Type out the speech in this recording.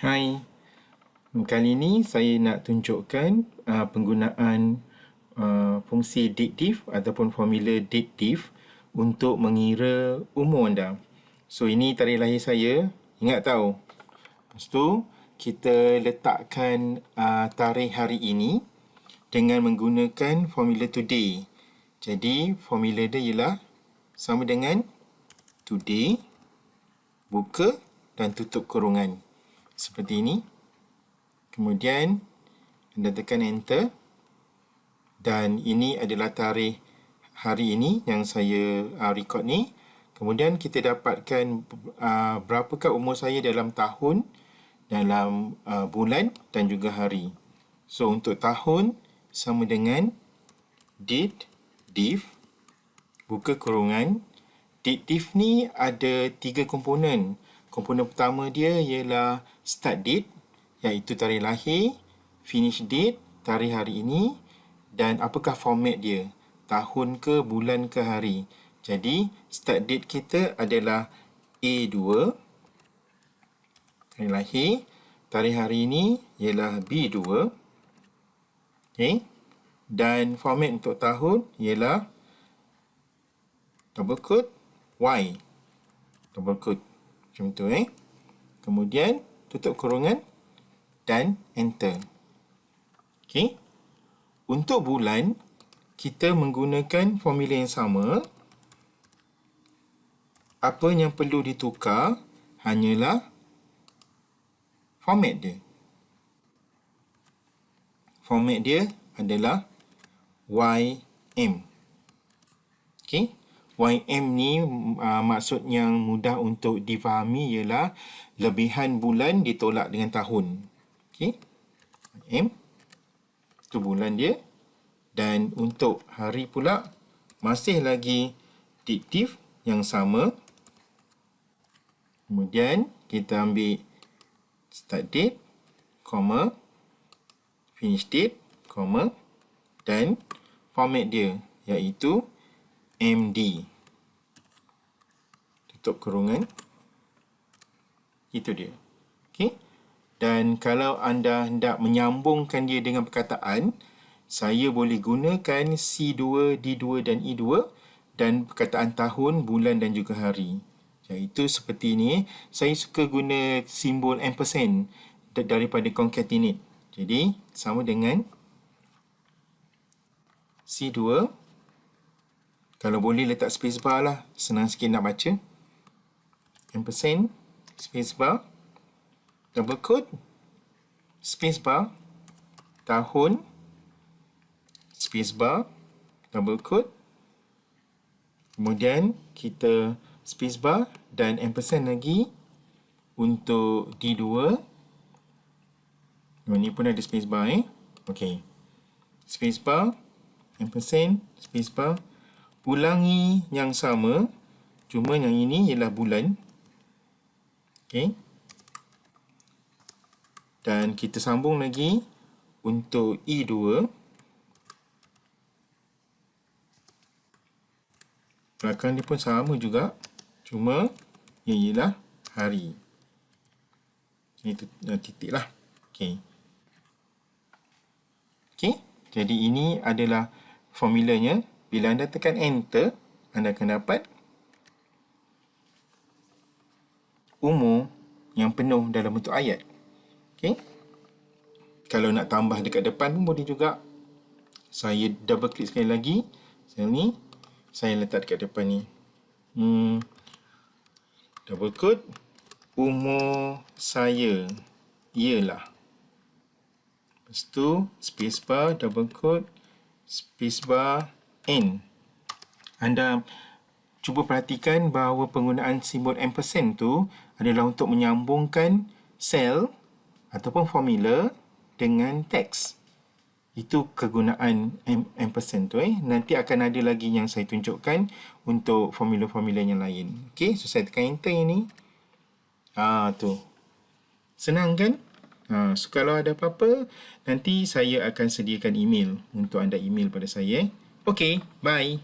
Hai, kali ini saya nak tunjukkan penggunaan fungsi DATEDIF ataupun formula DATEDIF untuk mengira umur anda. So, ini tarikh lahir saya. Ingat tahu. Lepas tu, kita letakkan tarikh hari ini dengan menggunakan formula today. Jadi, formula dia ialah sama dengan today, buka dan tutup kurungan. Seperti ini. Kemudian anda tekan enter dan ini adalah tarikh hari ini yang saya record ni. Kemudian kita dapatkan berapakah umur saya dalam tahun, dalam bulan dan juga hari. So untuk tahun sama dengan DATEDIF, buka kurungan. DATEDIF ni ada 3 komponen. Komponen pertama dia ialah start date, iaitu tarikh lahir, finish date, tarikh hari ini, dan apakah format dia, tahun ke, bulan ke, hari. Jadi, start date kita adalah A2, tarikh lahir, tarikh hari ini ialah B2, okay. Dan format untuk tahun ialah double quote Y, double quote, macam tu Kemudian, tutup kurungan dan enter. Okey. Untuk bulan, kita menggunakan formula yang sama. Apa yang perlu ditukar hanyalah format dia. Format dia adalah YM. Okey. YM ni maksud yang mudah untuk difahami ialah lebihan bulan ditolak dengan tahun. Okey. YM itu bulan dia. Dan untuk hari pula masih lagi DATEDIF yang sama. Kemudian kita ambil start date, comma, finish date, comma, dan format dia iaitu MD. Tutup kurungan. Itu dia. Okey. Dan kalau anda hendak menyambungkan dia dengan perkataan, saya boleh gunakan C2, D2 dan E2 dan perkataan tahun, bulan dan juga hari. Iaitu seperti ini. Saya suka guna simbol ampersand daripada concatenate. Jadi, sama dengan C2. Kalau boleh letak spacebar lah. Senang sikit nak baca. Ampersand, spacebar, double quote, spacebar, tahun, spacebar, double quote. Kemudian kita spacebar dan ampersand lagi untuk D2. Ini pun ada spacebar Okey. Spacebar, ampersand, spacebar. Ulangi yang sama, cuma yang ini ialah bulan. Okey. Dan kita sambung lagi untuk E2. Belakang dia pun sama juga, cuma ia ialah hari. Itu titik lah. Okey. Okey. Jadi ini adalah formulanya. Bila anda tekan enter, anda akan dapat umur yang penuh dalam bentuk ayat. Okey. Kalau nak tambah dekat depan pun boleh juga. Saya double klik sekali lagi. Saya letak dekat depan ni. Double quote. Umur saya ialah. Lepas tu spacebar, double quote, spacebar, N. Anda cuba perhatikan bahawa penggunaan simbol ampersand tu adalah untuk menyambungkan sel ataupun formula dengan teks. Itu kegunaan ampersand tu. Nanti akan ada lagi yang saya tunjukkan untuk formula-formula yang lain. Okey, so saya tekan enter ini. Tu. Senang kan? So kalau ada apa-apa, nanti saya akan sediakan email untuk anda email pada saya. Okey, bye.